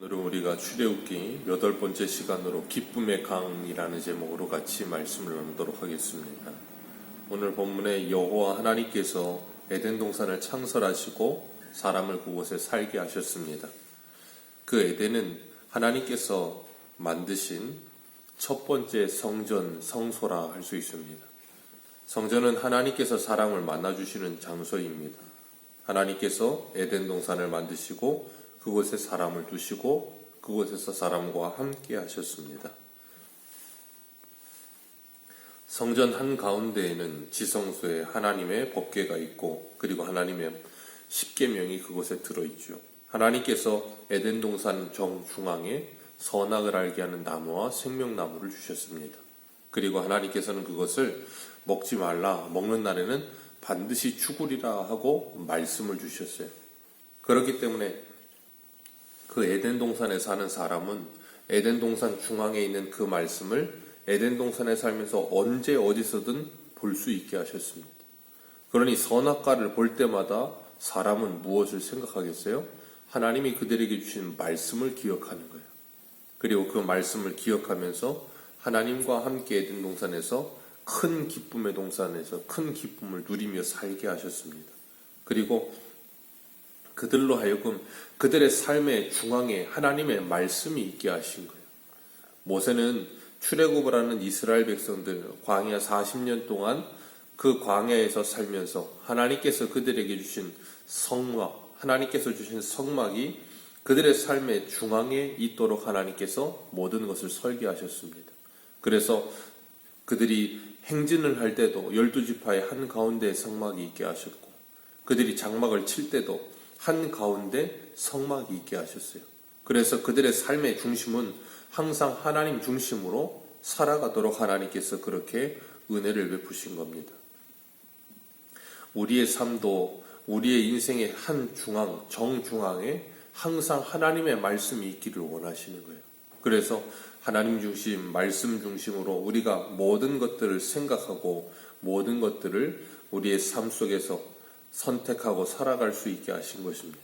오늘은 우리가 출애굽기 8번째 시간으로 기쁨의 강이라는 제목으로 같이 말씀을 나누도록 하겠습니다. 오늘 본문에 여호와 하나님께서 에덴 동산을 창설하시고 사람을 그곳에 살게 하셨습니다. 그 에덴은 하나님께서 만드신 첫 번째 성전, 성소라 할 수 있습니다. 성전은 하나님께서 사람을 만나주시는 장소입니다. 하나님께서 에덴 동산을 만드시고 그곳에 사람을 두시고 그곳에서 사람과 함께 하셨습니다. 성전 한가운데에는 지성소에 하나님의 법궤가 있고 그리고 하나님의 십계명이 그곳에 들어있죠. 하나님께서 에덴 동산 정중앙에 선악을 알게 하는 나무와 생명나무를 주셨습니다. 그리고 하나님께서는 그것을 먹지 말라, 먹는 날에는 반드시 죽으리라 하고 말씀을 주셨어요. 그렇기 때문에 그 에덴 동산에 사는 사람은 에덴 동산 중앙에 있는 그 말씀을 에덴 동산에 살면서 언제 어디서든 볼 수 있게 하셨습니다. 그러니 선악과를 볼 때마다 사람은 무엇을 생각하겠어요? 하나님이 그들에게 주신 말씀을 기억하는 거예요. 그리고 그 말씀을 기억하면서 하나님과 함께 에덴 동산에서 큰 기쁨의 동산에서 큰 기쁨을 누리며 살게 하셨습니다. 그리고 그들로 하여금 그들의 삶의 중앙에 하나님의 말씀이 있게 하신 거예요. 모세는 출애굽을 하는 이스라엘 백성들 광야 40년 동안 그 광야에서 살면서 하나님께서 그들에게 주신 성막, 하나님께서 주신 성막이 그들의 삶의 중앙에 있도록 하나님께서 모든 것을 설계하셨습니다. 그래서 그들이 행진을 할 때도 12지파의 한가운데 성막이 있게 하셨고 그들이 장막을 칠 때도 한가운데 성막이 있게 하셨어요. 그래서 그들의 삶의 중심은 항상 하나님 중심으로 살아가도록 하나님께서 그렇게 은혜를 베푸신 겁니다. 우리의 삶도 우리의 인생의 한 중앙, 정중앙에 항상 하나님의 말씀이 있기를 원하시는 거예요. 그래서 하나님 중심, 말씀 중심으로 우리가 모든 것들을 생각하고 모든 것들을 우리의 삶 속에서 선택하고 살아갈 수 있게 하신 것입니다.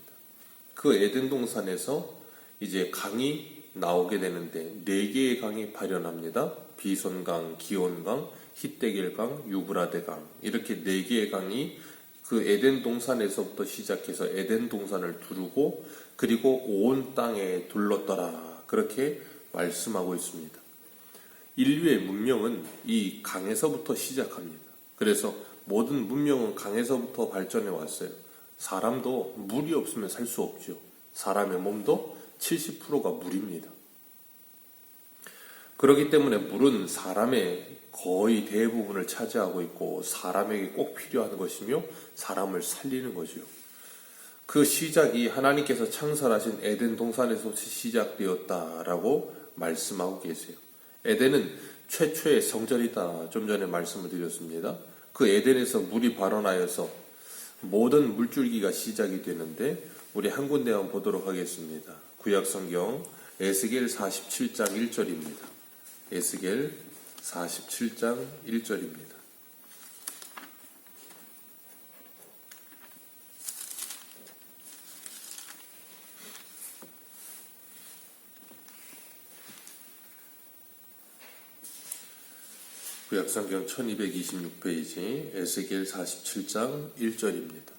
그 에덴 동산에서 이제 강이 나오게 되는데 4개의 강이 발현합니다. 비손강, 기온강, 히데겔강, 유브라데강 이렇게 4개의 강이 그 에덴 동산에서부터 시작해서 에덴 동산을 두르고 그리고 온 땅에 둘렀더라 그렇게 말씀하고 있습니다. 인류의 문명은 이 강에서부터 시작합니다. 그래서 모든 문명은 강에서부터 발전해 왔어요. 사람도 물이 없으면 살 수 없죠. 사람의 몸도 70%가 물입니다. 그렇기 때문에 물은 사람의 거의 대부분을 차지하고 있고 사람에게 꼭 필요한 것이며 사람을 살리는 거죠. 그 시작이 하나님께서 창설하신 에덴 동산에서 시작되었다라고 말씀하고 계세요. 에덴은 최초의 성전이다. 좀 전에 말씀을 드렸습니다. 그 에덴에서 물이 발원하여서 모든 물줄기가 시작이 되는데 우리 한 군데만 보도록 하겠습니다. 구약성경 에스겔 47장 1절입니다. 에스겔 47장 1절입니다. 구약성경 1226페이지 에스겔 47장 1절입니다.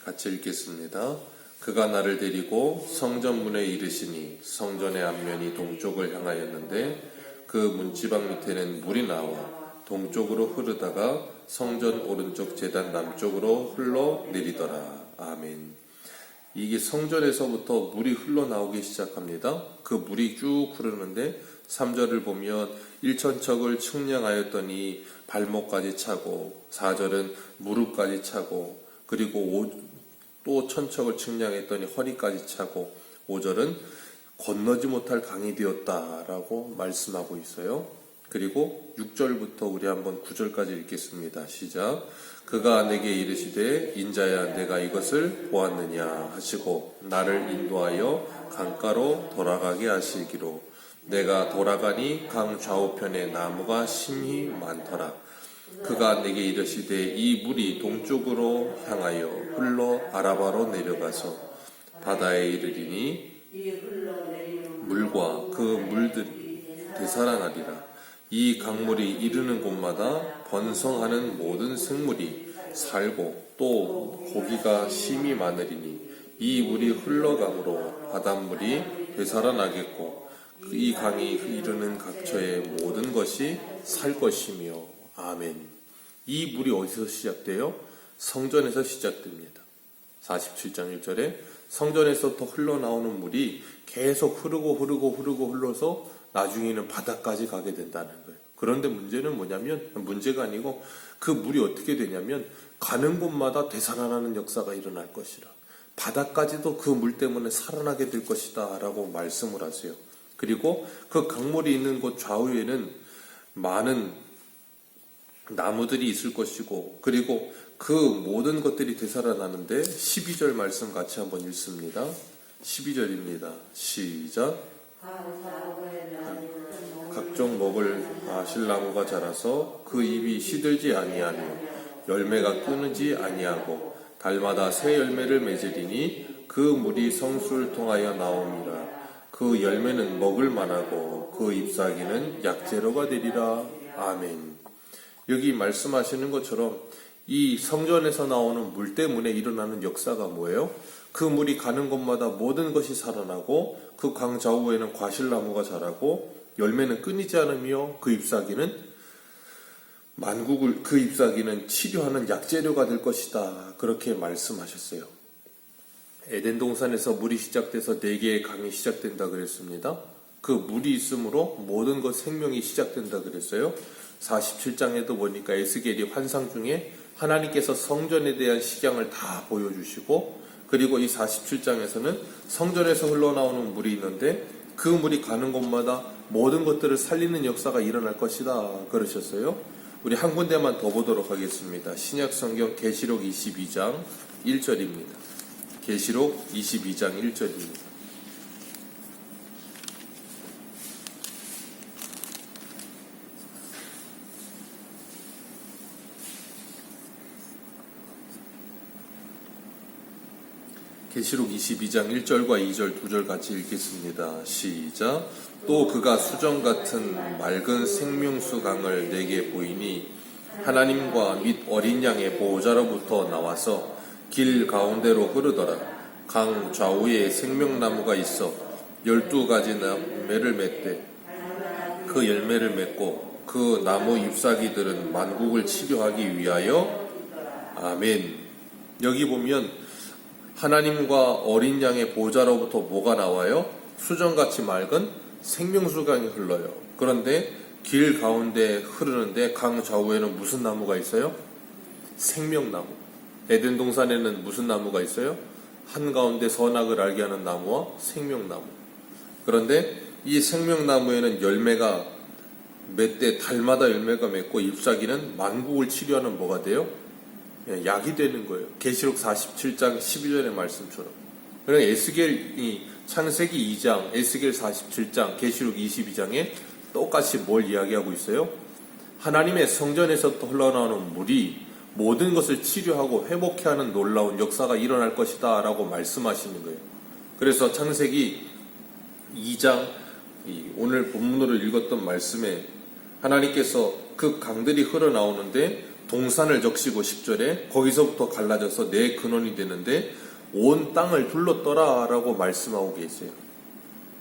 같이 읽겠습니다. 그가 나를 데리고 성전문에 이르시니 성전의 앞면이 동쪽을 향하였는데 그 문지방 밑에는 물이 나와 동쪽으로 흐르다가 성전 오른쪽 제단 남쪽으로 흘러내리더라. 아멘. 이게 성전에서부터 물이 흘러나오기 시작합니다. 그 물이 쭉 흐르는데 3절을 보면 1천척을 측량하였더니 발목까지 차고 4절은 무릎까지 차고 그리고 또 1,000척을 측량했더니 허리까지 차고 5절은 건너지 못할 강이 되었다라고 말씀하고 있어요. 그리고 6절부터 우리 한번 9절까지 읽겠습니다. 시작. 그가 내게 이르시되 인자야 내가 이것을 보았느냐 하시고 나를 인도하여 강가로 돌아가게 하시기로 내가 돌아가니 강 좌우편에 나무가 심히 많더라. 그가 내게 이르시되 이 물이 동쪽으로 향하여 흘러 아라바로 내려가서 바다에 이르리니 물과 그 물들이 되살아나리라. 이 강물이 이르는 곳마다 번성하는 모든 생물이 살고 또 고기가 심이 많으리니 이 물이 흘러감으로 바닷물이 되살아나겠고 이 강이 이르는 각처의 모든 것이 살 것이며. 아멘. 이 물이 어디서 시작돼요? 성전에서 시작됩니다. 47장 1절에 성전에서부터 흘러나오는 물이 계속 흘러서 나중에는 바다까지 가게 된다는 거예요. 그런데 문제는 뭐냐면, 문제가 아니고 그 물이 어떻게 되냐면 가는 곳마다 되살아나는 역사가 일어날 것이라. 바다까지도 그 물 때문에 살아나게 될 것이다 라고 말씀을 하세요. 그리고 그 강물이 있는 곳 좌우에는 많은 나무들이 있을 것이고, 그리고 그 모든 것들이 되살아나는데 12절 말씀 같이 한번 읽습니다. 12절입니다. 시작. 각종 먹을 아실나무가 자라서 그 잎이 시들지 아니하며 열매가 끊이지 아니하고 달마다 새 열매를 맺으리니 그 물이 성수를 통하여 나옴이라. 그 열매는 먹을 만하고 그 잎사귀는 약재료가 되리라. 아멘. 여기 말씀하시는 것처럼 이 성전에서 나오는 물 때문에 일어나는 역사가 뭐예요? 그 물이 가는 곳마다 모든 것이 살아나고 그 강 좌우에는 과실나무가 자라고 열매는 끊이지 않으며 그 잎사귀는 그 잎사귀는 치료하는 약재료가 될 것이다. 그렇게 말씀하셨어요. 에덴 동산에서 물이 시작돼서 4개의 강이 시작된다 그랬습니다. 그 물이 있으므로 모든 것 생명이 시작된다 그랬어요. 47장에도 보니까 에스겔이 환상 중에 하나님께서 성전에 대한 식양을 다 보여주시고, 그리고 이 47장에서는 성전에서 흘러나오는 물이 있는데 그 물이 가는 곳마다 모든 것들을 살리는 역사가 일어날 것이다 그러셨어요. 우리 한 군데만 더 보도록 하겠습니다. 신약성경 계시록 22장 1절입니다. 계시록 22장 1절입니다. 계시록 22장 1절과 2절 2절 같이 읽겠습니다. 시작. 또 그가 수정 같은 맑은 생명수 강을 내게 보이니 하나님과 및 어린 양의 보호자로부터 나와서 길 가운데로 흐르더라. 강 좌우에 생명나무가 있어 12가지 열매를 맺되 그 열매를 맺고 그 나무 잎사귀들은 만국을 치료하기 위하여. 아멘. 여기 보면 하나님과 어린 양의 보호자로부터 뭐가 나와요? 수정같이 맑은 생명수강이 흘러요. 그런데 길 가운데 흐르는데 강 좌우에는 무슨 나무가 있어요? 생명나무. 에덴 동산에는 무슨 나무가 있어요? 한가운데 선악을 알게 하는 나무와 생명나무. 그런데 이 생명나무에는 열매가 몇 달마다 열매가 맺고 잎사귀는 만국을 치료하는 뭐가 돼요? 약이 되는 거예요. 계시록 47장 12절의 말씀처럼. 그러니까 에스겔이 창세기 2장, 에스겔 47장, 계시록 22장에 똑같이 뭘 이야기하고 있어요? 하나님의 성전에서부터 흘러나오는 물이 모든 것을 치료하고 회복해 하는 놀라운 역사가 일어날 것이다 라고 말씀하시는 거예요. 그래서 창세기 2장, 오늘 본문으로 읽었던 말씀에 하나님께서 그 강들이 흘러나오는데 동산을 적시고 10절에 거기서부터 갈라져서 내 근원이 되는데 온 땅을 둘렀더라 라고 말씀하고 계세요.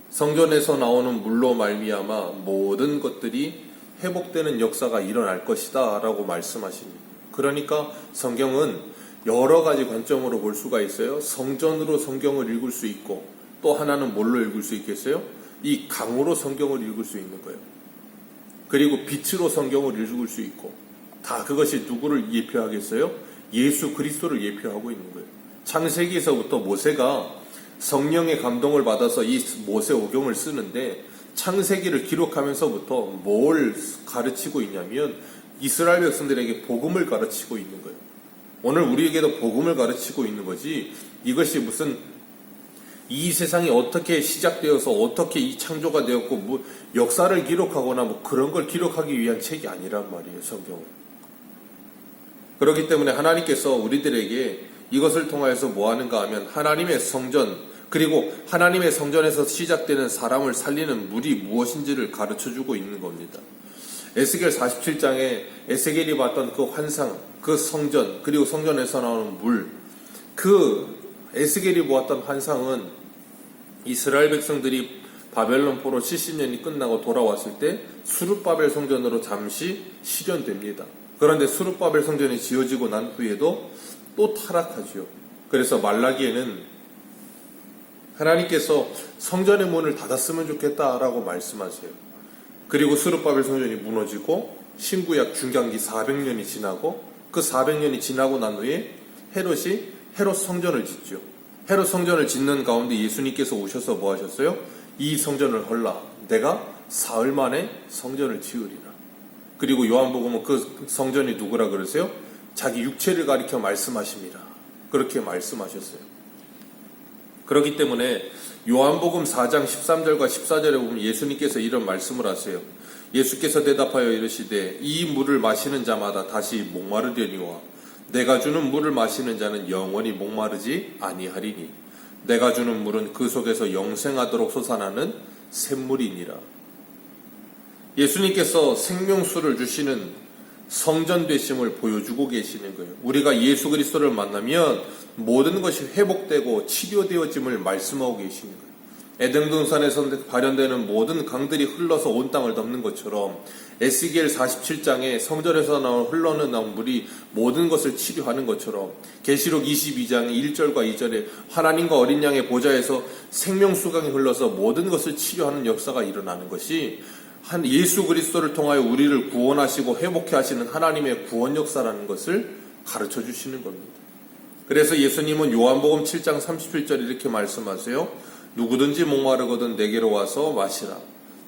성전에서 나오는 물로 말미암아 모든 것들이 회복되는 역사가 일어날 것이다 라고 말씀하십니다. 그러니까 성경은 여러 가지 관점으로 볼 수가 있어요. 성전으로 성경을 읽을 수 있고, 또 하나는 뭘로 읽을 수 있겠어요? 이 강으로 성경을 읽을 수 있는 거예요. 그리고 빛으로 성경을 읽을 수 있고, 다 그것이 누구를 예표하겠어요? 예수 그리스도를 예표하고 있는 거예요. 창세기에서부터 모세가 성령의 감동을 받아서 이 모세오경을 쓰는데 창세기를 기록하면서부터 뭘 가르치고 있냐면 이스라엘 백성들에게 복음을 가르치고 있는 거예요. 오늘 우리에게도 복음을 가르치고 있는 거지, 이것이 무슨 이 세상이 어떻게 시작되어서 어떻게 이 창조가 되었고 뭐 역사를 기록하거나 뭐 그런 걸 기록하기 위한 책이 아니란 말이에요, 성경은. 그렇기 때문에 하나님께서 우리들에게 이것을 통하여서 뭐 하는가 하면 하나님의 성전, 그리고 하나님의 성전에서 시작되는 사람을 살리는 물이 무엇인지를 가르쳐주고 있는 겁니다. 에스겔 47장에 에스겔이 봤던 그 환상, 그 성전, 그리고 성전에서 나오는 물, 그 에스겔이 보았던 환상은 이스라엘 백성들이 바벨론 포로 70년이 끝나고 돌아왔을 때 수룹바벨 성전으로 잠시 실현됩니다. 그런데 수룹바벨 성전이 지어지고 난 후에도 또 타락하죠. 그래서 말라기에는 하나님께서 성전의 문을 닫았으면 좋겠다라고 말씀하세요. 그리고 수룹바벨 성전이 무너지고 신구약 중간기 400년이 지나고 그 400년이 지나고 난 후에 헤롯 성전을 짓죠. 헤롯 성전을 짓는 가운데 예수님께서 오셔서 뭐 하셨어요? 이 성전을 헐라. 내가 사흘 만에 성전을 지으리라. 그리고 요한복음은 그 성전이 누구라 그러세요? 자기 육체를 가리켜 말씀하십니다. 그렇게 말씀하셨어요. 그렇기 때문에 요한복음 4장 13절과 14절에 보면 예수님께서 이런 말씀을 하세요. 예수께서 대답하여 이르시되 이 물을 마시는 자마다 다시 목마르려니와 내가 주는 물을 마시는 자는 영원히 목마르지 아니하리니 내가 주는 물은 그 속에서 영생하도록 솟아나는 샘물이니라. 예수님께서 생명수를 주시는 성전 되심을 보여주고 계시는 거예요. 우리가 예수 그리스도를 만나면 모든 것이 회복되고 치료되어짐을 말씀하고 계시는 거예요. 에덴 동산에서 발현되는 모든 강들이 흘러서 온 땅을 덮는 것처럼 에스겔 47장에 성전에서 흘러나온 물이 모든 것을 치료하는 것처럼 계시록 22장의 1절과 2절에 하나님과 어린 양의 보좌에서 생명수강이 흘러서 모든 것을 치료하는 역사가 일어나는 것이 한 예수 그리스도를 통하여 우리를 구원하시고 회복해 하시는 하나님의 구원 역사라는 것을 가르쳐 주시는 겁니다. 그래서 예수님은 요한복음 7장 37절 이렇게 말씀하세요. 누구든지 목마르거든 내게로 와서 마시라.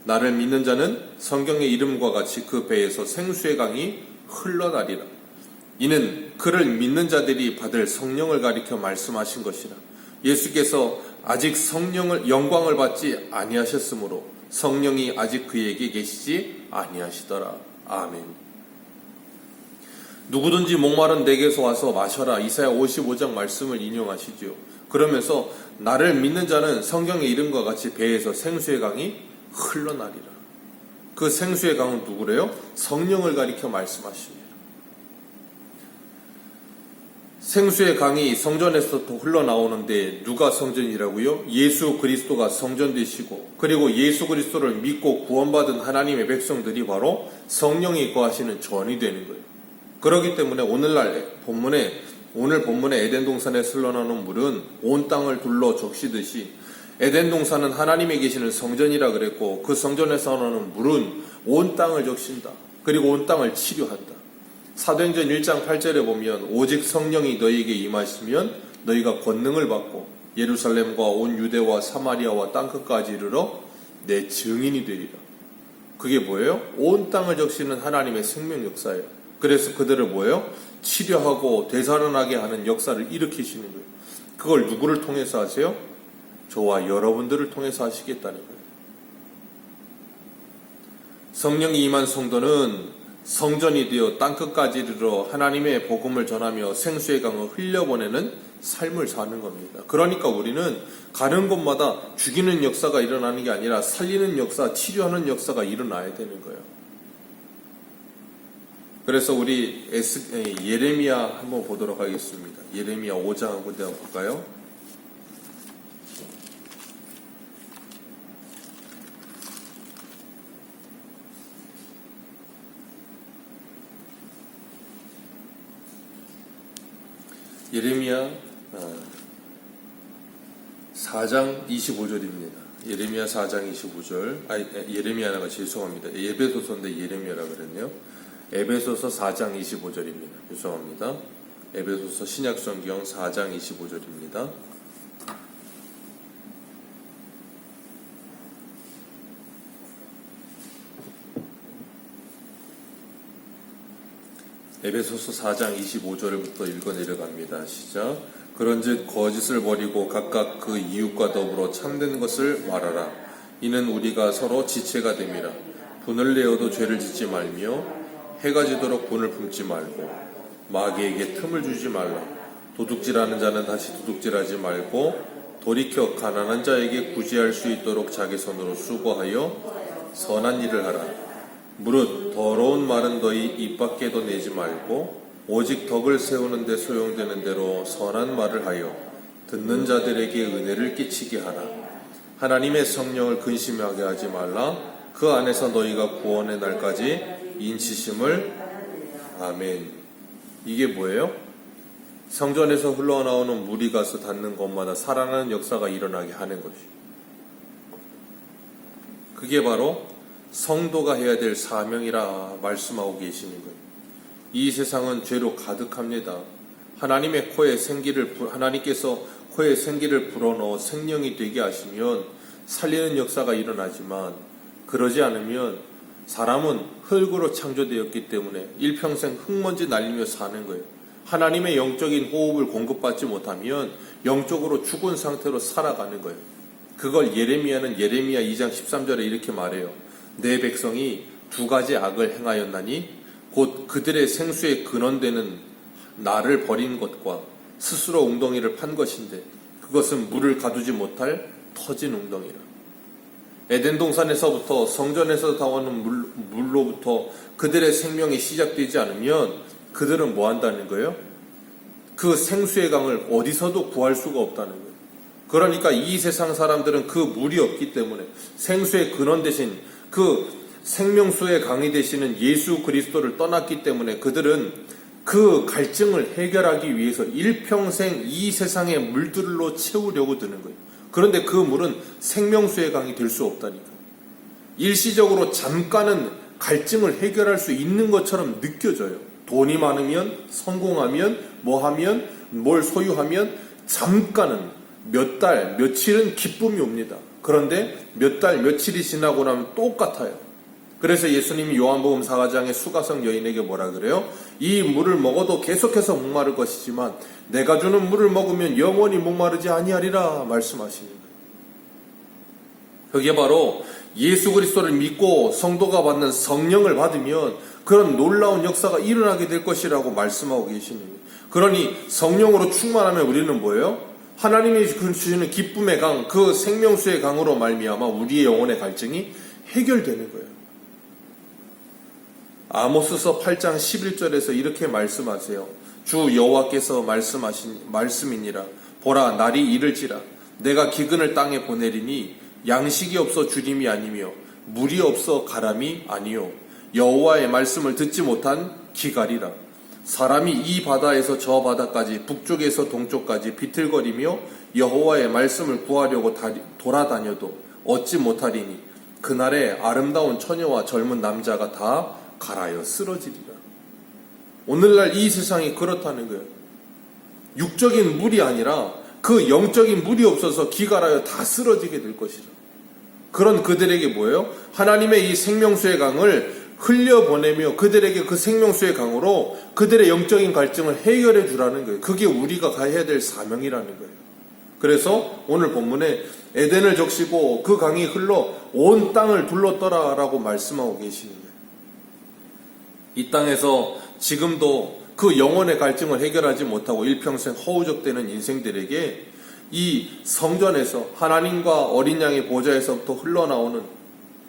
나를 믿는 자는 성경의 이름과 같이 그 배에서 생수의 강이 흘러나리라. 이는 그를 믿는 자들이 받을 성령을 가리켜 말씀하신 것이라. 예수께서 아직 영광을 받지 아니하셨으므로 성령이 아직 그에게 계시지 아니하시더라. 아멘. 누구든지 목마른 내게서 와서 마셔라. 이사야 55장 말씀을 인용하시죠. 그러면서 나를 믿는 자는 성경의 이름과 같이 배에서 생수의 강이 흘러나리라. 그 생수의 강은 누구래요? 성령을 가리켜 말씀하십니다. 생수의 강이 성전에서 흘러나오는데 누가 성전이라고요? 예수 그리스도가 성전 되시고 그리고 예수 그리스도를 믿고 구원받은 하나님의 백성들이 바로 성령이 거하시는 전이 되는 거예요. 그렇기 때문에 오늘 본문의 에덴 동산에서 흘러나오는 물은 온 땅을 둘러 적시듯이 에덴 동산은 하나님의 계시는 성전이라 그랬고 그 성전에서 나오는 물은 온 땅을 적신다. 그리고 온 땅을 치료한다. 사도행전 1장 8절에 보면 오직 성령이 너희에게 임하시면 너희가 권능을 받고 예루살렘과 온 유대와 사마리아와 땅끝까지 이르러 내 증인이 되리라. 그게 뭐예요? 온 땅을 적시는 하나님의 생명 역사예요. 그래서 그들을 뭐예요? 치료하고 되살아나게 하는 역사를 일으키시는 거예요. 그걸 누구를 통해서 하세요? 저와 여러분들을 통해서 하시겠다는 거예요. 성령이 임한 성도는 성전이 되어 땅끝까지 이르러 하나님의 복음을 전하며 생수의 강을 흘려보내는 삶을 사는 겁니다. 그러니까 우리는 가는 곳마다 죽이는 역사가 일어나는 게 아니라 살리는 역사, 치료하는 역사가 일어나야 되는 거예요. 그래서 우리 예레미야 한번 보도록 하겠습니다. 예레미야 5장 한번 볼까요? 예레미야 4장 25절입니다. 예레미야 4장 25절. 예레미야가 죄송합니다. 에베소서인데 예레미야라 그랬네요. 에베소서 4장 25절입니다. 죄송합니다. 에베소서 신약성경 4장 25절입니다. 에베소서 4장 25절부터 읽어 내려갑니다. 시작. 그런즉 거짓을 버리고 각각 그 이웃과 더불어 참된 것을 말하라. 이는 우리가 서로 지체가 됨이라. 분을 내어도 죄를 짓지 말며 해가 지도록 분을 품지 말고 마귀에게 틈을 주지 말라. 도둑질하는 자는 다시 도둑질하지 말고 돌이켜 가난한 자에게 구제할 수 있도록 자기 손으로 수고하여 선한 일을 하라. 무릇 더러운 말은 너희 입 밖에도 내지 말고 오직 덕을 세우는 데 소용되는 대로 선한 말을 하여 듣는 자들에게 은혜를 끼치게 하라. 하나님의 성령을 근심하게 하지 말라. 그 안에서 너희가 구원의 날까지 인치심을. 아멘. 이게 뭐예요? 성전에서 흘러나오는 물이 가서 닿는 곳마다 살아나는 역사가 일어나게 하는 것이에요. 그게 바로 성도가 해야 될 사명이라 말씀하고 계시는 거예요. 이 세상은 죄로 가득합니다. 하나님께서 코에 생기를 불어넣어 생명이 되게 하시면 살리는 역사가 일어나지만, 그러지 않으면 사람은 흙으로 창조되었기 때문에 일평생 흙먼지 날리며 사는 거예요. 하나님의 영적인 호흡을 공급받지 못하면 영적으로 죽은 상태로 살아가는 거예요. 그걸 예레미야는 예레미야 2장 13절에 이렇게 말해요. 내 백성이 두 가지 악을 행하였나니 곧 그들의 생수의 근원되는 나를 버린 것과 스스로 웅덩이를 판 것인데 그것은 물을 가두지 못할 터진 웅덩이라. 에덴 동산에서부터 성전에서 나오는 물로부터 그들의 생명이 시작되지 않으면 그들은 뭐 한다는 거예요? 그 생수의 강을 어디서도 구할 수가 없다는 거예요. 그러니까 이 세상 사람들은 그 물이 없기 때문에 생수의 근원 대신 그 생명수의 강이 되시는 예수 그리스도를 떠났기 때문에 그들은 그 갈증을 해결하기 위해서 일평생 이 세상의 물들로 채우려고 드는 거예요. 그런데 그 물은 생명수의 강이 될 수 없다니까요. 일시적으로 잠깐은 갈증을 해결할 수 있는 것처럼 느껴져요. 돈이 많으면, 성공하면, 뭐하면, 뭘 소유하면 잠깐은 몇 달, 며칠은 기쁨이 옵니다. 그런데 몇 달, 며칠이 지나고 나면 똑같아요. 그래서 예수님이 요한복음 4장의 수가성 여인에게 뭐라 그래요? 이 물을 먹어도 계속해서 목마를 것이지만 내가 주는 물을 먹으면 영원히 목마르지 아니하리라 말씀하시는 거예요. 그게 바로 예수 그리스도를 믿고 성도가 받는 성령을 받으면 그런 놀라운 역사가 일어나게 될 것이라고 말씀하고 계시는 거예요. 그러니 성령으로 충만하면 우리는 뭐예요? 하나님이 주시는 기쁨의 강, 그 생명수의 강으로 말미암아 우리의 영혼의 갈증이 해결되는 거예요. 아모스서 8장 11절에서 이렇게 말씀하세요. 주 여호와께서 말씀하신 말씀이니라. 보라, 날이 이를지라. 내가 기근을 땅에 보내리니 양식이 없어 주림이 아니며 물이 없어 가람이 아니요 여호와의 말씀을 듣지 못한 기갈이라. 사람이 이 바다에서 저 바다까지 북쪽에서 동쪽까지 비틀거리며 여호와의 말씀을 구하려고 돌아다녀도 얻지 못하리니 그날에 아름다운 처녀와 젊은 남자가 다 갈아여 쓰러지리라. 오늘날 이 세상이 그렇다는 거예요. 육적인 물이 아니라 그 영적인 물이 없어서 기갈하여 다 쓰러지게 될 것이라. 그런 그들에게 뭐예요? 하나님의 이 생명수의 강을 흘려보내며 그들에게 그 생명수의 강으로 그들의 영적인 갈증을 해결해 주라는 거예요. 그게 우리가 해야 될 사명이라는 거예요. 그래서 오늘 본문에 에덴을 적시고 그 강이 흘러 온 땅을 둘렀더라라고 말씀하고 계시는 거예요. 이 땅에서 지금도 그 영혼의 갈증을 해결하지 못하고 일평생 허우적대는 인생들에게 이 성전에서 하나님과 어린 양의 보좌에서부터 흘러나오는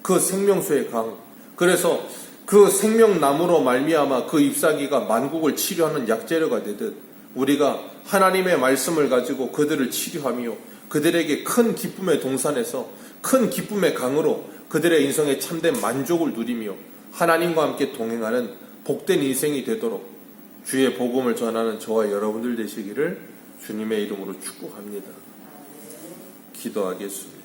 그 생명수의 강, 그래서 그 생명나무로 말미암아 그 잎사귀가 만국을 치료하는 약재료가 되듯 우리가 하나님의 말씀을 가지고 그들을 치료하며 그들에게 큰 기쁨의 동산에서 큰 기쁨의 강으로 그들의 인생에 참된 만족을 누리며 하나님과 함께 동행하는 복된 인생이 되도록 주의 복음을 전하는 저와 여러분들 되시기를 주님의 이름으로 축복합니다. 기도하겠습니다.